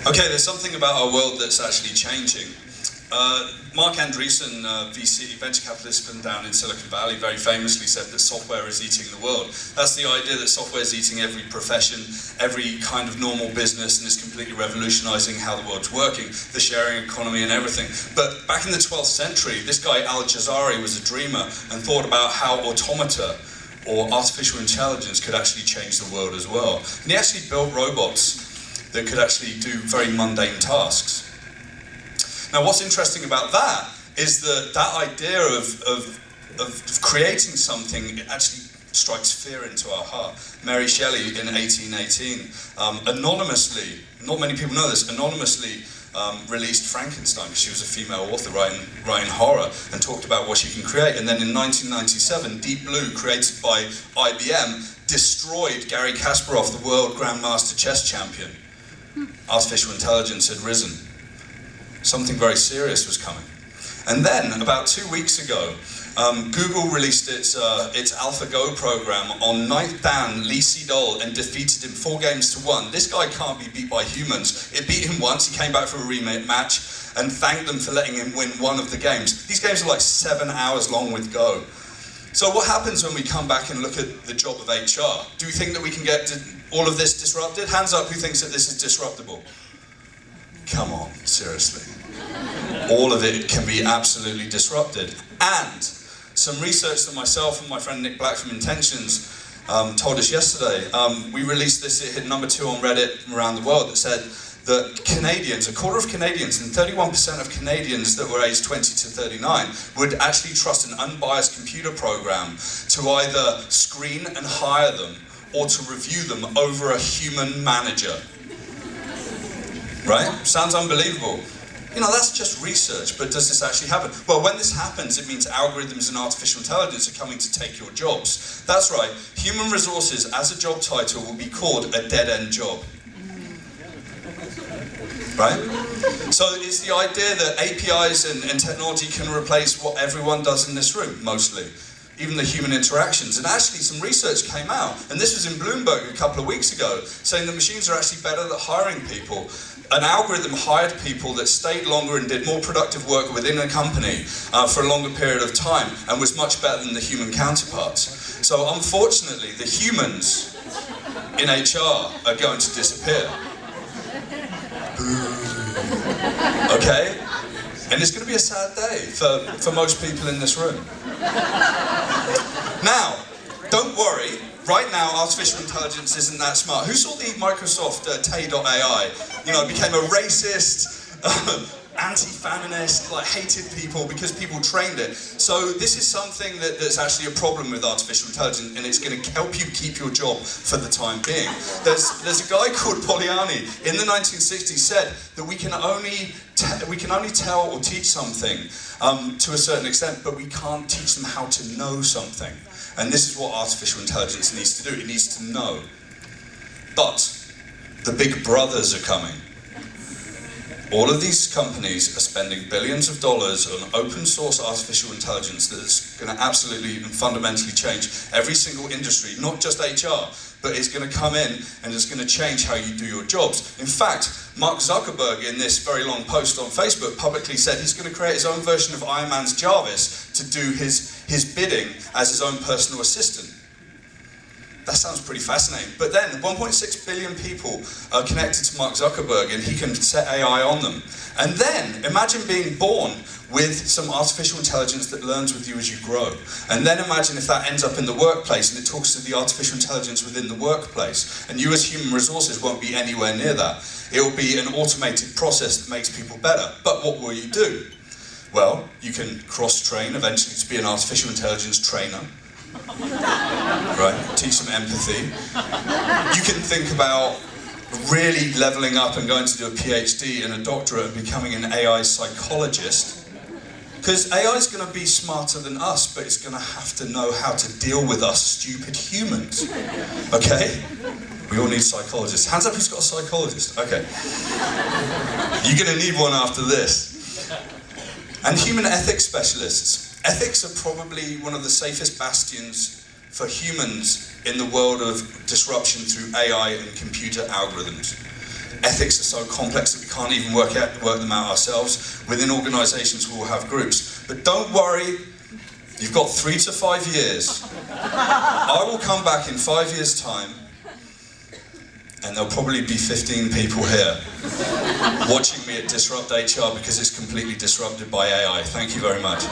Okay, there's something about our world that's actually changing. Mark Andreessen, VC, venture capitalist from down in Silicon Valley, very famously said that software is eating the world. That's the idea that software is eating every profession, every kind of normal business, and is completely revolutionizing how the world's working, the sharing economy and everything. But back in the 12th century, this guy Al-Jazari was a dreamer and thought about how automata, or artificial intelligence, could actually change the world as well. And he actually built robots that could actually do very mundane tasks. Now, what's interesting about that is that idea of creating something, it actually strikes fear into our heart. Mary Shelley in 1818 anonymously, not many people know this, anonymously released Frankenstein, because she was a female author writing horror, and talked about what she can create. And then in 1997, Deep Blue, created by IBM, destroyed Garry Kasparov, the world grandmaster chess champion. Artificial intelligence had risen. Something very serious was coming. And then, about 2 weeks ago, Google released its AlphaGo program on 9th Dan Lee Sedol and defeated him 4 games to 1. This guy can't be beat by humans. It beat him once, he came back for a rematch and thanked them for letting him win one of the games. These games are like 7 hours long with Go. So what happens when we come back and look at the job of HR? Do we think that we can get all of this disrupted? Hands up who thinks that this is disruptable. Come on, seriously. All of it can be absolutely disrupted. And some research that myself and my friend Nick Black from Intentions told us yesterday, we released this, it hit number 2 on Reddit around the world, that said that Canadians, a quarter of Canadians and 31% of Canadians that were aged 20 to 39 would actually trust an unbiased computer program to either screen and hire them or to review them over a human manager. Right? Sounds unbelievable. You know, that's just research, but does this actually happen? Well, when this happens, it means algorithms and artificial intelligence are coming to take your jobs. That's right, human resources as a job title will be called a dead-end job. Right? So it's the idea that APIs and technology can replace what everyone does in this room, mostly. Even the human interactions. And actually some research came out, and this was in Bloomberg a couple of weeks ago, saying that machines are actually better at hiring people. An algorithm hired people that stayed longer and did more productive work within a company for a longer period of time, and was much better than the human counterparts. So unfortunately, the humans in HR are going to disappear. Okay? And it's going to be a sad day for most people in this room. Now, don't worry. Right now, artificial intelligence isn't that smart. Who saw the Microsoft Tay.ai? You know, became a racist, anti-feminist, like hated people because people trained it. So this is something that's actually a problem with artificial intelligence, and it's going to help you keep your job for the time being. There's a guy called Poliani in the 1960s said that we can only tell or teach something to a certain extent, but we can't teach them how to know something. And this is what artificial intelligence needs to do. It needs to know. But the big brothers are coming. All of these companies are spending billions of dollars on open source artificial intelligence that's going to absolutely and fundamentally change every single industry, not just HR, but it's going to come in and it's going to change how you do your jobs. In fact, Mark Zuckerberg, in this very long post on Facebook, publicly said he's going to create his own version of Iron Man's Jarvis to do his bidding as his own personal assistant. That sounds pretty fascinating. But then 1.6 billion people are connected to Mark Zuckerberg, and he can set AI on them. And then imagine being born with some artificial intelligence that learns with you as you grow. And then imagine if that ends up in the workplace and it talks to the artificial intelligence within the workplace. And you as human resources won't be anywhere near that. It will be an automated process that makes people better. But what will you do? Well, you can cross-train eventually to be an artificial intelligence trainer. Right, teach some empathy. You can think about really leveling up and going to do a PhD and a doctorate and becoming an AI psychologist. Because AI is going to be smarter than us, but it's going to have to know how to deal with us stupid humans. Okay? We all need psychologists. Hands up who's got a psychologist. Okay. You're going to need one after this. And human ethics specialists. Ethics are probably one of the safest bastions for humans in the world of disruption through AI and computer algorithms. ethics are so complex that we can't even work them out ourselves. Within organizations, we'll have groups. But don't worry, you've got 3 to 5 years. I will come back in 5 years' time, and there'll probably be 15 people here watching me at Disrupt HR because it's completely disrupted by AI. Thank you very much.